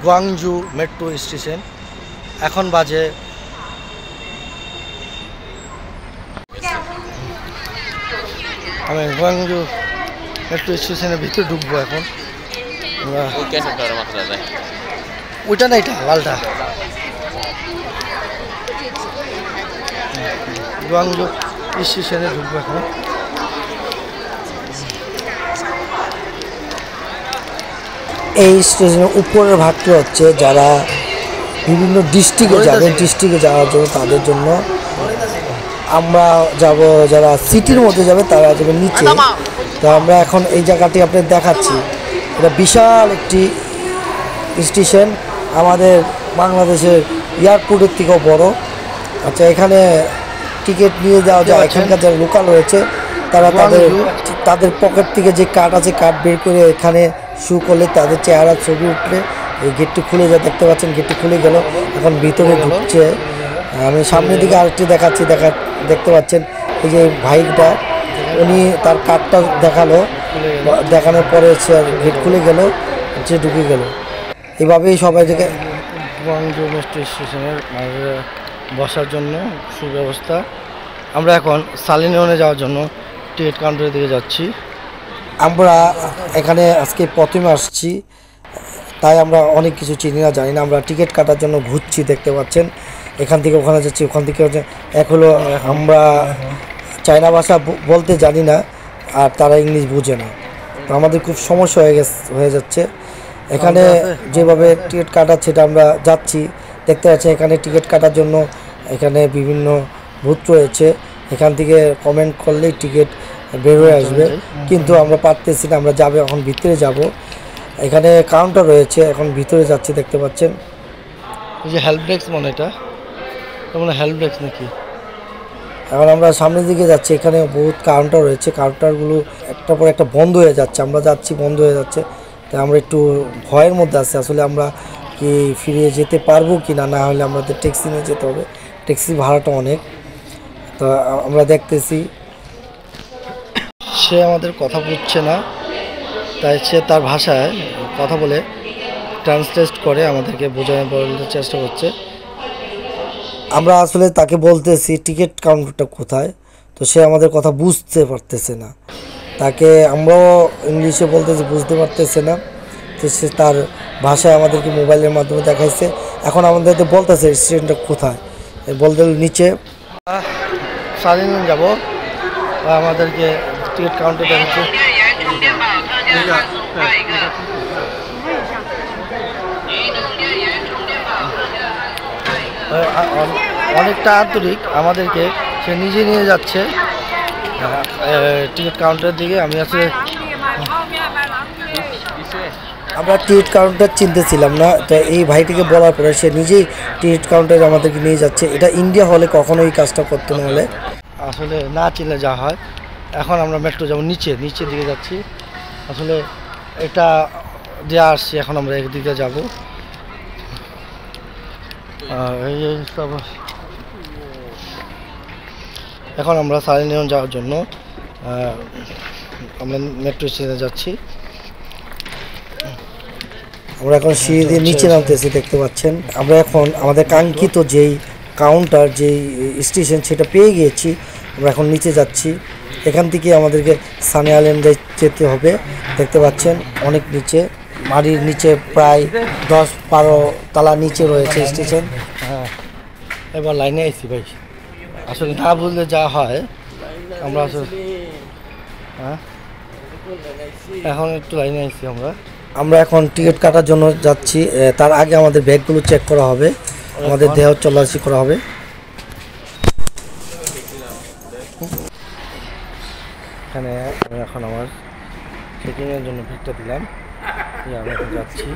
Guangzhou metro station. এখন বাজে আমি গুয়াংজু মেট্রো স্টেশনের ভিতরে ঢুকবো এখন। ওইটা না, এটা লালটা। গুয়াংজু স্টেশনে ঢুকবো এখন। এই স্টেশনের উপরের ভাগটি হচ্ছে যারা বিভিন্ন ডিস্ট্রিক্টে যাবে, ডিস্ট্রিক্টে যাওয়ার জন্য তাদের জন্য। আমরা যাব যারা সিটির মধ্যে যাবে তারা যাবে নিচে। তো আমরা এখন এই জায়গাটি আপনাদের দেখাচ্ছি। এটা বিশাল একটি স্টেশন, আমাদের বাংলাদেশের এয়ারপোর্টের থেকেও বড়। আচ্ছা, এখানে টিকিট নিয়ে যাওয়া যায়। এখানকার যারা লোকাল রয়েছে তারা তাদের পকেট থেকে যে কার্ড আছে কার্ড বের করে এখানে শু করলে তাদের চেহারা ছবি উঠলে এই গেটটি খুলে যায়। দেখতে পাচ্ছেন গেটটি খুলে গেল, এখন ভিতরে ঢুকছে। আমি সামনের দিকে আরেকটি দেখাচ্ছি। দেখতে পাচ্ছেন এই যে ভাইটা, উনি তার কার্ডটা দেখানোর পরে সে গেট খুলে গেল, সে ঢুকে গেল। এভাবেই সবাই থেকে গুয়াংজু মেট্রো স্টেশনের বসার জন্য সুব্যবস্থা। আমরা এখন সালিনিয়নে যাওয়ার জন্য টিকিট কাউন্টারের দিকে যাচ্ছি। আমরা এখানে আজকে প্রথমে আসছি, তাই আমরা অনেক কিছু চিনি না, জানি না। আমরা টিকিট কাটার জন্য ঘুরছি, দেখতে পাচ্ছেন। এখান থেকে ওখানে যাচ্ছি, ওখান থেকে এক হলো আমরা চায়না ভাষা বলতে জানি না, আর তারা ইংলিশ বুঝে না, তো আমাদের খুব সমস্যা হয়ে যাচ্ছে। এখানে যেভাবে টিকিট কাটাচ্ছে সেটা আমরা যাচ্ছি, দেখতে পাচ্ছি। এখানে টিকিট কাটার জন্য এখানে বিভিন্ন বুথ রয়েছে, এখান থেকে কমেন্ট করলেই টিকিট বের হয়ে আসবে, কিন্তু আমরা পারতেছি না। আমরা যাবে এখন ভিতরে যাব, এখানে কাউন্টার রয়েছে, এখন ভিতরে যাচ্ছি, দেখতে পাচ্ছেন। এই যে হেল্প ডেস্ক, এটা মনে হেল্প ডেস্ক নাকি? এখন আমরা সামনের দিকে যাচ্ছি, এখানে বহুত কাউন্টার রয়েছে, কাউন্টারগুলো একটা পর একটা বন্ধ হয়ে যাচ্ছে। আমরা যাচ্ছি, বন্ধ হয়ে যাচ্ছে, তাই আমরা একটু ভয়ের মধ্যে আছি। আসলে আমরা কি ফিরে যেতে পারবো কি না, না হলে আমাদের ট্যাক্সি নিয়ে যেতে হবে। ট্যাক্সি ভাড়াটা অনেক, তো আমরা দেখতেছি। সে আমাদের কথা বুঝছে না, তাই সে তার ভাষায় কথা বলে ট্রান্সলেট করে আমাদেরকে বোঝানোর চেষ্টা করছে। আমরা আসলে তাকে বলতেছি টিকিট কাউন্টারটা কোথায়, তো সে আমাদের কথা বুঝতে পারতেছে না। তাকে আমরাও ইংলিশে বলতেছি, বুঝতে পারতেছে না। তো সে তার ভাষায় আমাদেরকে মোবাইলের মাধ্যমে দেখাইছে। এখন আমাদেরকে বলতেছে স্টেশনটা কোথায়, বলতে নিচে সালিনিয়ন যাব, আমাদেরকে টিকিট কাউন্টার দেখাচ্ছে। অনেকটা আন্তরিক, আমাদেরকে সে নিজে নিয়ে যাচ্ছে টিকিট কাউন্টারের দিকে। আমি আসলে আমরা টিকিট কাউন্টার চিনতেছিলাম না, তো এই ভাইটিকে বলার পরে সে নিজেই টিকিট কাউন্টারে আমাদেরকে নিয়ে যাচ্ছে। এটা ইন্ডিয়া হলে কখনো এই কাজটা করতে না, হলে আসলে না চিনলে যা হয়। এখন আমরা মেট্রো যাবো, নিচের দিকে যাচ্ছি। আসলে এটা দিয়ে আসছি, এখন আমরা একদিকে যাব। এখন আমরা সালিনিয়ন যাওয়ার জন্য আমরা মেট্রো স্টেশনে যাচ্ছি। আমরা এখন সিঁড়ি দিয়ে নিচে নামতেছি, দেখতে পাচ্ছেন। আমরা এখন আমাদের কাঙ্ক্ষিত যেই কাউন্টার, যেই স্টেশন, সেটা পেয়ে গিয়েছি। আমরা এখন নিচে যাচ্ছি, এখান থেকে আমাদেরকে সানি আইল্যান্ডে যেতে হবে। দেখতে পাচ্ছেন অনেক নিচে, মাটির নিচে প্রায় 10-12 তলা নিচে রয়েছে স্টেশন। হ্যাঁ, এবার লাইনে আইছি ভাই। আসলে না বুঝলে যা হয়। আমরা আসলে এখন একটু লাইনে আইছি। আমরা এখন টিকিট কাটার জন্য যাচ্ছি। তার আগে আমাদের ব্যাগগুলো চেক করা হবে, আমাদের দেহ চলাচল করা হবে। এখানে এখন আমার চেকিংয়ের জন্য ভিড়টা দিলাম, আমি এখন যাচ্ছি।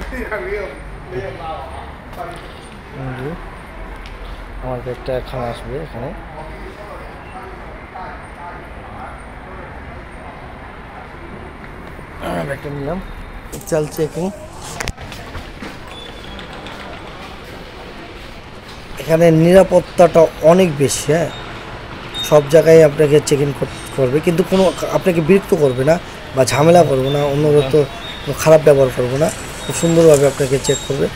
আমার ব্যাগটা এখন আসবে, এখানে ব্যাগটা নিলাম, চল চেকিং। এখানে নিরাপত্তাটা অনেক বেশি, হ্যাঁ, সব জায়গায় আপনাকে চেক ইন করবে, কিন্তু কোনো আপনাকে বিরক্ত করবে না বা ঝামেলা করবে না, অন্যরত খারাপ ব্যবহার করবে না, খুব সুন্দরভাবে আপনাকে চেক করবে।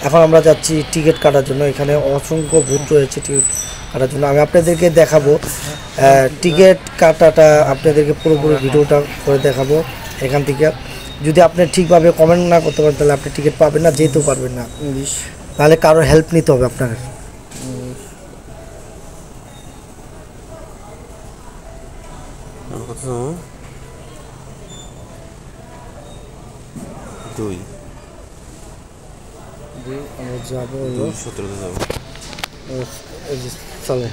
এখন আমরা যাচ্ছি টিকিট কাটার জন্য। এখানে অসংখ্য বুথ রয়েছে টিকিট কাটার জন্য। আমি আপনাদেরকে দেখাবো টিকিট কাটাটা, আপনাদেরকে পুরোপুরি ভিডিওটা করে দেখাবো এখান থেকে। যদি আপনি ঠিকভাবে কমেন্ট না করতে পারেন তাহলে আপনি টিকিট পাবেন না, যেতেও পারবেন না। ইংলিশ তাহলে কারোর হেল্প নিতে হবে আপনার। দুই আমরা যাবো 17 যাবো। সালে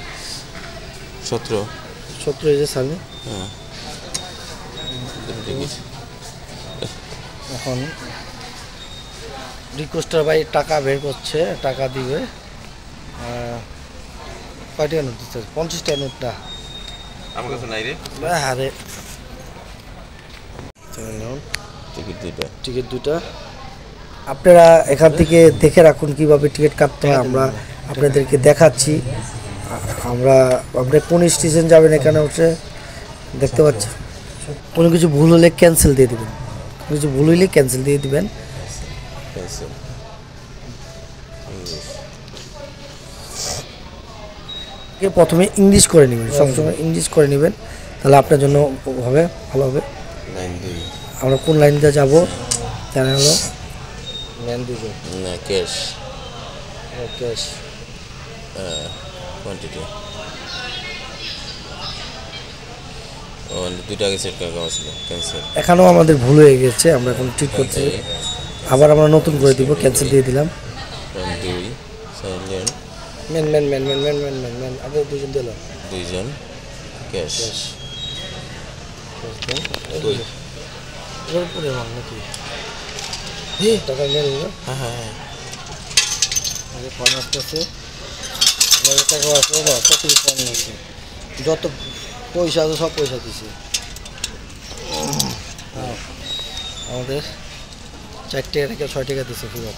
17 17 সালে। হ্যাঁ এখন রিকোয়েস্টার ভাই টাকা বের করছে, টাকা দিবে। কয় টাকা নোট দিচ্ছে? 50 টাকা নোটটা আমার কাছে নাই রে। আরে টিকিট দুটা আপনারা এখান থেকে দেখে রাখুন কিভাবে টিকিট কাটতে হয়। আমরা আপনাদেরকে দেখাচ্ছি। আপনি কোন স্টেশন যাবেন এখানে হচ্ছে দেখতে পাচ্ছেন। কোনো কিছু ভুল হলে ক্যান্সেল দিয়ে দেবেন, কিছু ভুল হলে ক্যান্সেল দিয়ে দিবেন। প্রথমে ইংলিশ করে নেবেন, সবসময় ইংলিশ করে নেবেন, তাহলে আপনার জন্য হবে, ভালো হবে। আমরা কোন লাইন দিয়ে যাবো জানা হলো ম্যান দিবে না ক্যাশ ক্যাশ কোয়ান্টিটি ও দুটো আগে সেট করা ছিল ক্যান্সেল। এখানেও আমাদের ভুল হয়ে গেছে, আমরা এখন ঠিক করছি। আবার আমরা নতুন করে দিব, ক্যান্সেল দিয়ে দিলাম। দুই silent man man man man man man man man আগে দুজন দিল দুইজন ক্যাশ এর উপরে মাল নাকি টাকা মেল না? হ্যাঁ হ্যাঁ হ্যাঁ আগে কম আসতেছে, টাকা আছে না, কত কম আছে, যত পয়সা আছে সব পয়সা দিছে। আমাদের 4 টাকা থেকে 6 টাকা দিছে ফেরত।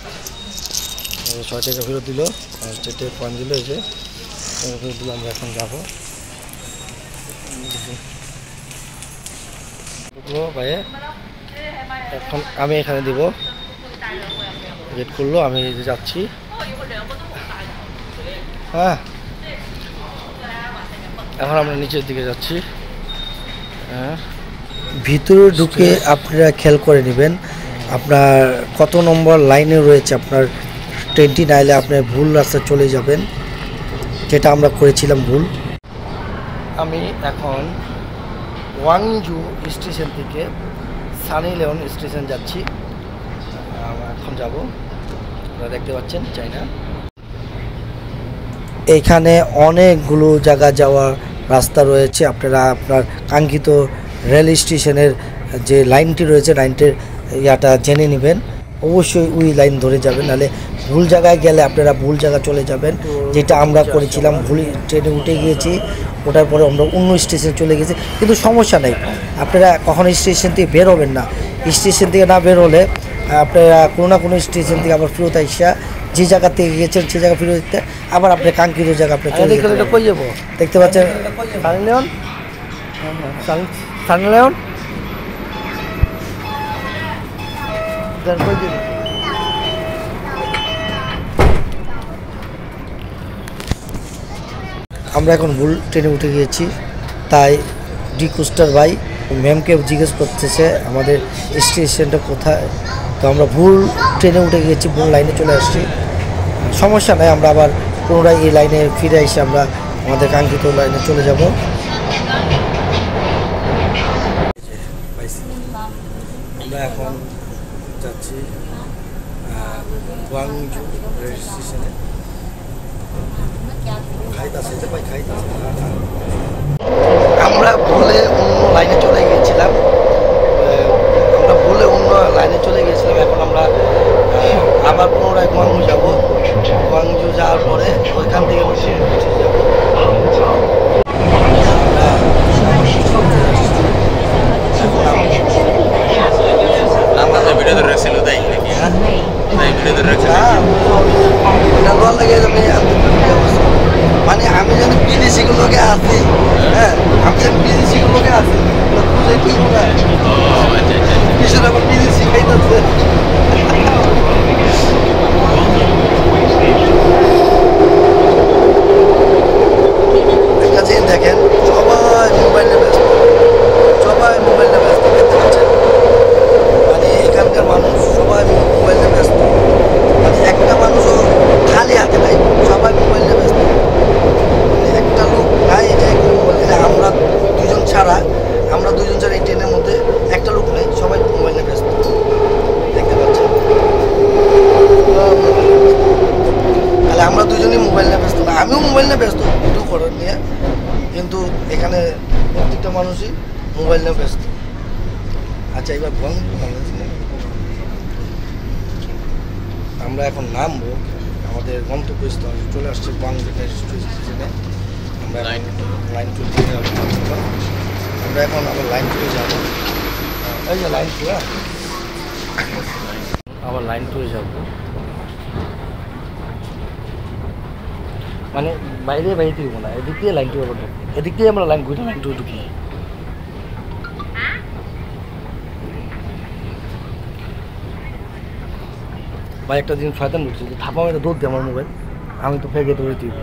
6 টাকা ফেরত দিল আর 4 টাকা কয়েন দিল। এই যে ফেরত দিল। আমরা এখন যাবো ভাই। এখন আমি এখানে দিব, রেড করলো, আমি যাচ্ছি। হ্যাঁ এখন আমরা নিচের দিকে যাচ্ছি। হ্যাঁ ভিতরে ঢুকে আপনারা খেয়াল করে নেবেন আপনার কত নম্বর লাইনে রয়েছে। আপনার ট্রেনটি নাইলে আপনি ভুল রাস্তা চলে যাবেন, যেটা আমরা করেছিলাম ভুল। আমি এখন ওয়াংজু স্টেশন থেকে সানি লিওন স্টেশন যাচ্ছি। আমরা এখন যাব, আপনারা দেখতে পাচ্ছেন চায়না। এখানে অনেকগুলো জায়গা যাওয়ার রাস্তা রয়েছে। আপনারা আপনার কাঙ্ক্ষিত রেল স্টেশনের যে লাইনটি রয়েছে লাইনটির ইয়াটা জেনে নেবেন। অবশ্যই ওই লাইন ধরে যাবেন, নাহলে ভুল জায়গায় গেলে আপনারা ভুল জায়গা চলে যাবেন, যেটা আমরা করেছিলাম। ভুল ট্রেনে উঠে গিয়েছি, ওঠার পরে আমরা অন্য স্টেশনে চলে গেছি। কিন্তু সমস্যা নেই, আপনারা কখনো স্টেশন থেকে বের হবেন না। স্টেশন থেকে না বের হলে আপনারা কোনো না কোনো স্টেশন থেকে আবার ফেরত আইসা যে জায়গা থেকে গিয়েছেন সেই জায়গা ফেরত দিতে আবার আপনি কাঙ্ক্ষিত জায়গা আপনি চলে যেতে পারবেন। কই যাবো দেখতে পাচ্ছেন সানি লিওন, সানি লিওন আমরা এখন ভুল ট্রেনে উঠে গিয়েছি, তাই রিকোয়েস্টার ভাই ম্যামকে জিজ্ঞেস করতেছে আমাদের স্টেশনটা কোথায়। তো আমরা ভুল ট্রেনে উঠে গিয়েছি, ভুল লাইনে চলে আসছি। সমস্যা নাই, আমরা আবার পুনরায় এই লাইনে ফিরে এসে আমরা আমাদের কাঙ্ক্ষিত লাইনে চলে যাব। আমরা এখন যাচ্ছি ওয়াংজু রেল স্টেশনে। আমরা ভুলে অন্য লাইনে চলে গিয়েছিলাম। এখন আমরা আবার পুনরায় গুয়াংজু যাব। গুয়াংজু যাওয়ার পরে ওইখান থেকে যাবো। মানে আমি যেন বিদেশিগুলোকে আছি, হ্যাঁ আমি যেন বিদেশিগুলোকে আছি বিদেশি খাইতেছে। খুশি, মোবাইল নিয়ে ব্যস্ত। আচ্ছা এবার আমরা এখন নামবো আমাদের গন্তব্যস্থল চলে আসছে বাংলাদেশ স্টেশনে। আমরা লাইন টু দিয়ে আমরা এখন আবার লাইন টুয়ে যাবো। এই যে লাইন টু, আবার লাইন টুয়ে যাবো, মানে বাইরে বাইরে দিব না, এদিক দিয়ে লাইন টু আবার ঢুকবো, এদিক দিয়ে আমরা লাইন ঘুরে লাইন টু ঢুকি। ভাই একটা দিন শয়তান ঢুকছে, থাপা মেরে দৌড় দিয়ে আমার মোবাইল, আমি তো ফেকে দৌড়ে দিব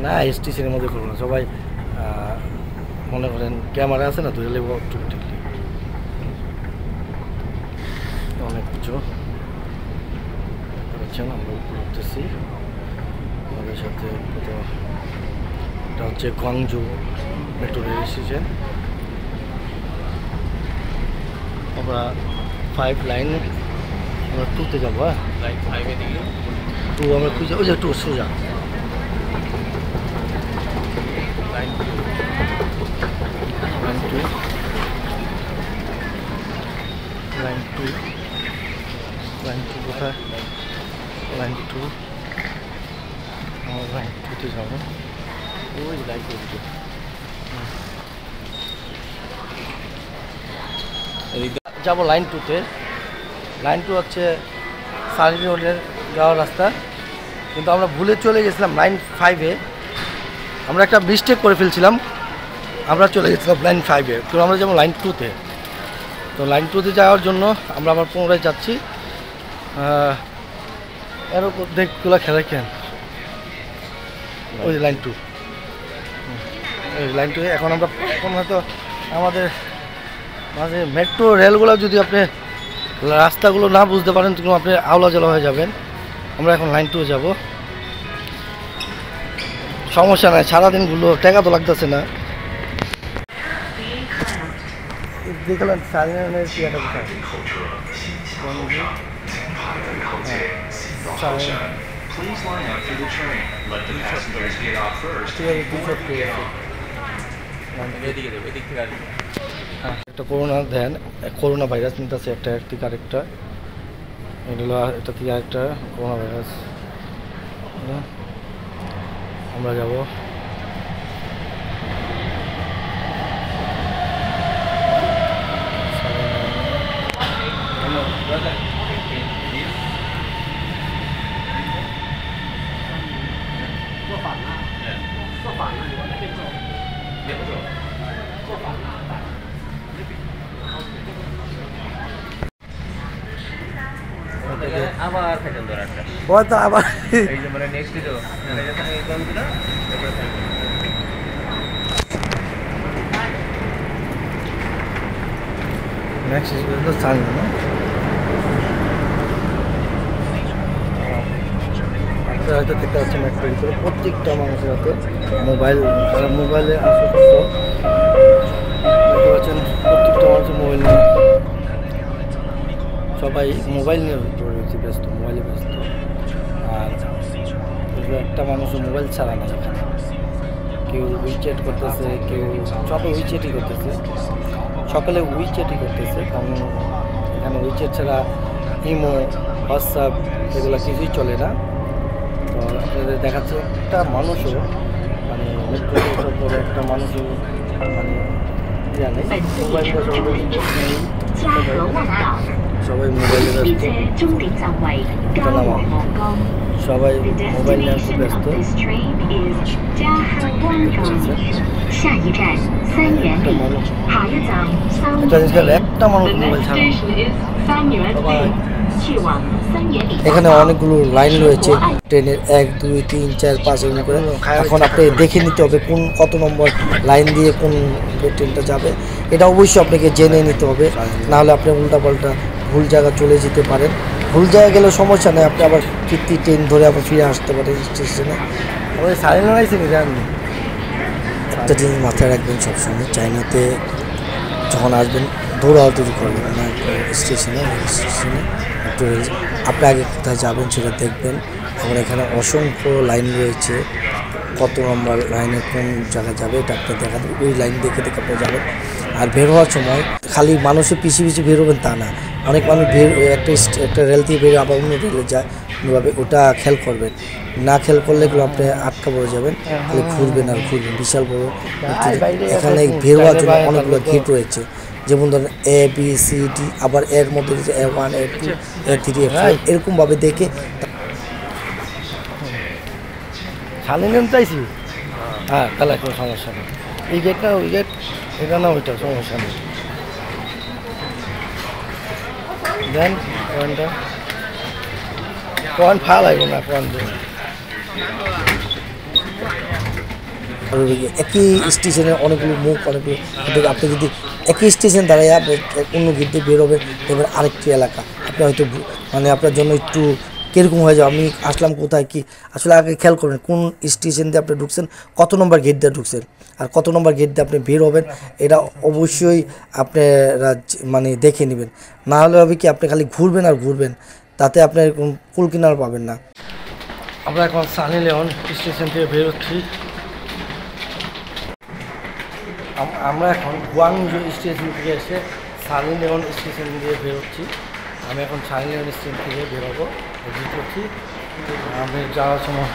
না। স্টেশনের মধ্যে করবো না, সবাই মনে করেন ক্যামেরা আছে না, ধরে লেবো টুকটুক অনেক কিছু করেছেন। আমরা উপরে উঠতেছি, আমাদের সাথে এটা হচ্ছে গঞ্জু মেট্রো রেল স্টেশন। আমরা 5 লাইন আমরা 2-তে যাবো। হ্যাঁ লাইন 5 এ দিকে 2 আমরা খুঁজে, ওই যে 2 সোজা লাইন 2 লাইন 2 লাইন 2 লাইন 2 কোথায়? লাইন 2 আমরা লাইন 2-তে যাবো। ওই লাইন 2 যাবো লাইন 2-তে। লাইন 2 হচ্ছে সারি রোডের যাওয়ার রাস্তা, কিন্তু আমরা ভুলে চলে গেছিলাম লাইন 5-এ। আমরা একটা মিস্টেক করে ফেলছিলাম, আমরা চলে গেছিলাম লাইন 5-এ, তো আমরা যাবো লাইন 2-তে। তো লাইন 2-তে যাওয়ার জন্য আমরা আবার পুনরায় যাচ্ছি। এরও দেখগুলো খেলা কেন, ওই লাইন 2, ওই লাইন 2 এখন আমরা এখন হয়তো আমাদের মাঝে মেট্রো রেলগুলো যদি আপনি রাস্তাগুলো না বুঝতে পারেন তখন আপনি আওলা জলা হয়ে যাবেন। আমরা এখন লাইন 2 যাব, সমস্যা নাই, সারাদিনগুলো টাকা তো লাগতেছে না। দেখলাম সারাদিনের টিয়াটা কোথায়, এদিকে দেবে, এদিক থেকে আসবে। একটা করোনা দেন, করোনা ভাইরাস নিতেছে একটা থেকে আরেকটা, এগুলো এটা থেকে আরেকটা করোনা ভাইরাস। আমরা যাব আবার খাইতেন ধর একটা হয়তো আবার এই যে মানে নেক্সট তো যখন এই গান দিলা তারপরে নেক্সট তো চাল না, আপনারা হয়তো দেখতে পাচ্ছেন মেট্রোর ভিতরে প্রত্যেকটা মানুষের হাতে মোবাইল, তারা মোবাইলে আসক্ত, দেখতে পাচ্ছেন প্রত্যেকটা মানুষের মোবাইল নিয়ে, সবাই মোবাইল নিয়ে রয়েছে ব্যস্ত, মোবাইলে ব্যস্ত। আর একটা মানুষও মোবাইল ছাড়া না, এখানে কেউ উইচ্যাট করতেছে, কেউ সবাই উইচ্যাটই করতেছে, সকালে উইচ্যাটই করতেছে, কারণ এখানে উইচ্যাট ছাড়া ইমো, হোয়াটসঅ্যাপ এগুলো কিছুই চলে না। তো আপনাদের দেখাচ্ছে একটা মানুষও মানে মেট্রোতে ওঠার পরে একটা মানুষও মানে জানে মোবাইল, সবাই মোবাইলে ব্যস্ত, সবাই মোবাইল নিয়ে খুব ব্যস্ত। একটা মানুষ মোবাইল ছাড়া, এখানে অনেকগুলো লাইন রয়েছে ট্রেনের, 1 2 3 4 5 এগুলো করে। এখন আপনি দেখে নিতে হবে কোন কত নম্বর লাইন দিয়ে কোন ট্রেনটা যাবে, এটা অবশ্যই আপনাকে জেনে নিতে হবে, নাহলে আপনি উল্টাপাল্টা ভুল জায়গা চলে যেতে পারেন। ভুল জায়গা গেলে সমস্যা নেই, আপনি আবার ফিরতি ট্রেন ধরে আবার ফিরে আসতে পারেন স্টেশনে। ওই সাড়ে নয়ছে কি জানি। একটা জিনিস মাথায় রাখবেন সবসময়, চায়নাতে যখন আসবেন দৌড়াদৌড়ি করবেন না স্টেশনে, একটু আপনি আগে কোথায় যাবেন সেটা দেখবেন। আমার এখানে অসংখ্য লাইন রয়েছে, কত নম্বর লাইনে কোন জায়গায় যাবে এটা আপনি দেখা দেবে, ওই লাইন দেখে দেখে আপনি যাবেন। আর বের হওয়ার সময় খালি মানুষের পিছিয়ে পিছিয়ে বের হবেন তা না, অনেক মানুষ একটা রেল থেকে বেরিয়ে আবার অন্য রেলে যায় অন্যভাবে, ওটা খেয়াল করবেন। না খেয়াল করলে এগুলো আপনি আটকা পড়ে যাবেন, খালি ঘুরবেন আর ঘুরবেন। বিশাল বড় এখানে বের হওয়ার জন্য অনেকগুলো গেট রয়েছে, যেমন ধরেন ABCD, আবার এর মধ্যে A1 A2 A3 A4 এরকমভাবে দেখে। ছানি নিতে চাইছি, হ্যাঁ তাহলে কোনো সমস্যা নেই। এই গেট না ওই গেট, এটা না ওইটা, সমস্যা নেই। দেন পয়েন্টটা, পয়েন্ট ভালো লাগবে না, পয়েন্ট দেন। একই স্টেশনে অনেকগুলো মুখ, অনেকগুলো, আপনি যদি একই স্টেশন দাঁড়ায় অন্য গেট দিয়ে বেরোবেন, এবার আরেকটি এলাকা আপনি হয়তো মানে আপনার জন্য একটু কীরকম হয়ে যাবে, আমি আসলাম কোথায় কি। আসলে আগে খেয়াল করবেন কোন স্টেশন দিয়ে আপনি ঢুকছেন, কত নম্বর গেট দিয়ে ঢুকছেন, আর কত নম্বর গেট দিয়ে আপনি বের হবেন, এটা অবশ্যই আপনারা মানে দেখে নেবেন। না হলে হবে কি আপনি খালি ঘুরবেন আর ঘুরবেন, তাতে আপনার কুল কিনার পাবেন না। আমরা এখন সানি লিওন স্টেশন থেকে বেরোচ্ছি। আমরা এখন গুয়াংজু স্টেশন থেকে এসে সানি লিওন স্টেশন দিয়ে বেরোচ্ছি। আমি এখন সানি লিওন স্টেশন থেকে বেরোবো, এক্সিট করছি। আমি যাওয়ার সময়